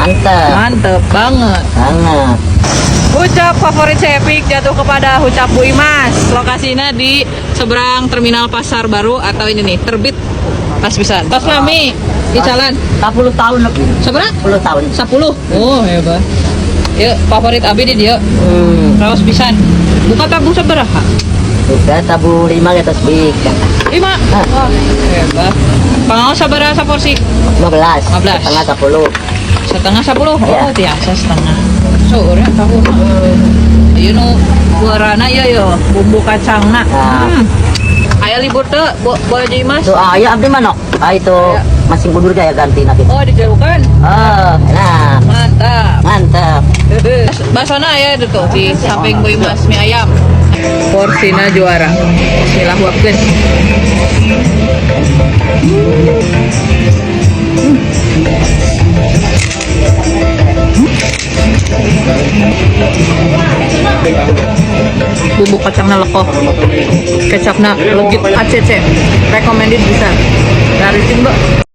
Mantap. Mantep banget. Banget. Ucap favorit Cepik jatuh kepada Ucap Bu Imas. Lokasinya di seberang Terminal Pasar Baru atau ini nih, Terbit. Pas bisa. Tos lami di jalan. 10 tahun lebih. Seberang? 10 tahun. 10. Oh, hebat. Yuk, favorit Abi di dia. Raos pisan. Buka tabung sabaraha? Juga tabu 5 di atas big. 5. Wah, hebat. Pangaos sabaraha saporsi? 15. 15. Setengah 10. Setengah 10. Iya. Oh, biasa setengah. Sore tahu. Ieu nu buarana ya yo, bumbu kacangna. Nah. Aya libur teu, boleh jadi Mas? Tuh ayah abdi mana? Itu masih kudur gaya ganti nanti. Oh, dijauhkan. Oh, enak. Mantap. Mantap. Basona aya itu tuh di samping Bu Imas mie ayam. Porsina juara. Bismillahirrahmanirrahim. Bumbu kacangnya lekoh, kecapnya legit ACC, recommended bisa dari tim Mbak.